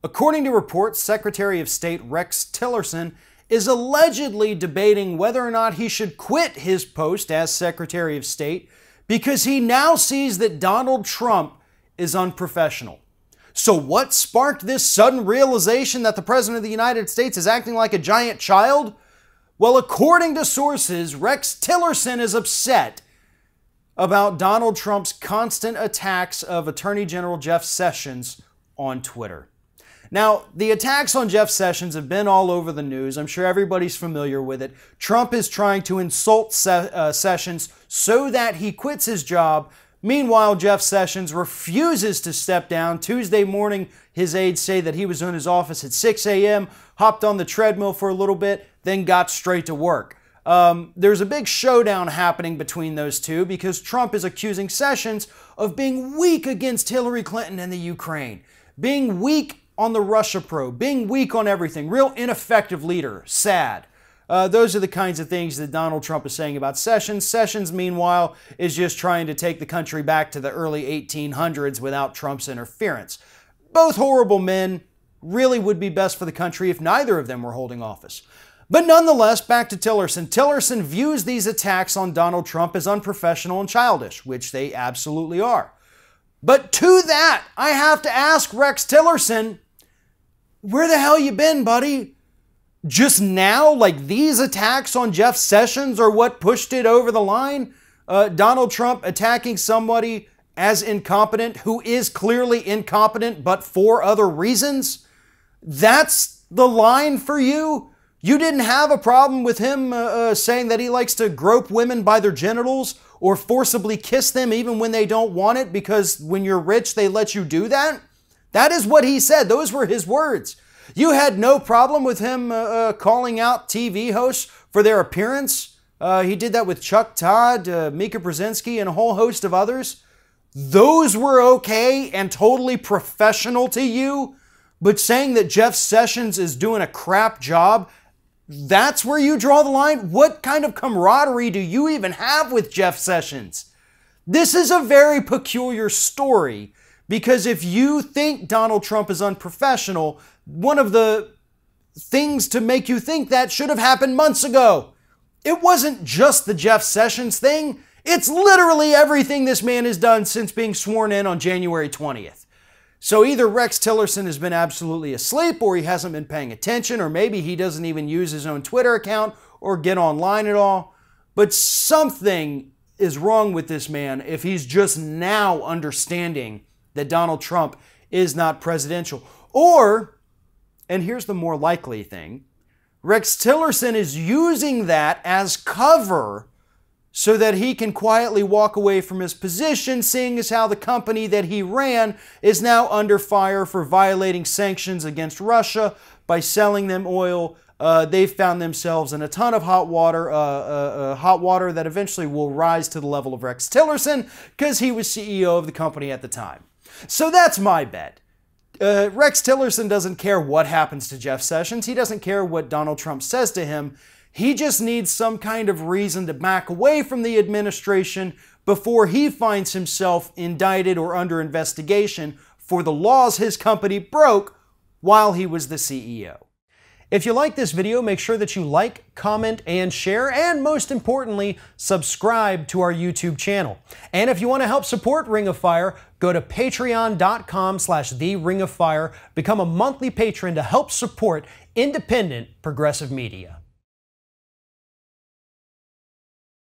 According to reports, Secretary of State Rex Tillerson is allegedly debating whether or not he should quit his post as Secretary of State because he now sees that Donald Trump is unprofessional. So what sparked this sudden realization that the President of the United States is acting like a giant child? Well, according to sources, Rex Tillerson is upset about Donald Trump's constant attacks of Attorney General Jeff Sessions on Twitter. Now, the attacks on Jeff Sessions have been all over the news. I'm sure everybody's familiar with it. Trump is trying to insult Sessions so that he quits his job. Meanwhile, Jeff Sessions refuses to step down. Tuesday morning, his aides say that he was in his office at 6 a.m., hopped on the treadmill for a little bit, then got straight to work. There's a big showdown happening between those two because Trump is accusing Sessions of being weak against Hillary Clinton and the Ukraine, being weak on the Russia probe, being weak on everything, real ineffective leader, sad. Those are the kinds of things that Donald Trump is saying about Sessions. Sessions, meanwhile, is just trying to take the country back to the early 1800s without Trump's interference. Both horrible men, really would be best for the country if neither of them were holding office. But nonetheless, back to Tillerson. Tillerson views these attacks on Donald Trump as unprofessional and childish, which they absolutely are. But to that, I have to ask Rex Tillerson, where the hell you been, buddy? Just now, like these attacks on Jeff Sessions are what pushed it over the line? Donald Trump attacking somebody as incompetent who is clearly incompetent but for other reasons? That's the line for you? You didn't have a problem with him saying that he likes to grope women by their genitals or forcibly kiss them even when they don't want it because when you're rich they let you do that? That is what he said. Those were his words. You had no problem with him calling out TV hosts for their appearance. He did that with Chuck Todd, Mika Brzezinski, and a whole host of others. Those were okay and totally professional to you. But saying that Jeff Sessions is doing a crap job, that's where you draw the line? What kind of camaraderie do you even have with Jeff Sessions? This is a very peculiar story. Because if you think Donald Trump is unprofessional, one of the things to make you think that should have happened months ago. It wasn't just the Jeff Sessions thing. It's literally everything this man has done since being sworn in on January 20th. So either Rex Tillerson has been absolutely asleep or he hasn't been paying attention or maybe he doesn't even use his own Twitter account or get online at all. But something is wrong with this man if he's just now understanding that Donald Trump is not presidential. Or, and here's the more likely thing, Rex Tillerson is using that as cover so that he can quietly walk away from his position, seeing as how the company that he ran is now under fire for violating sanctions against Russia by selling them oil. They've found themselves in a ton of hot water that eventually will rise to the level of Rex Tillerson because he was CEO of the company at the time. So that's my bet. Rex Tillerson doesn't care what happens to Jeff Sessions. He doesn't care what Donald Trump says to him. He just needs some kind of reason to back away from the administration before he finds himself indicted or under investigation for the laws his company broke while he was the CEO. If you like this video, make sure that you like, comment, and share, and most importantly, subscribe to our YouTube channel. And if you want to help support Ring of Fire, go to patreon.com/TheRingOfFire, become a monthly patron to help support independent progressive media.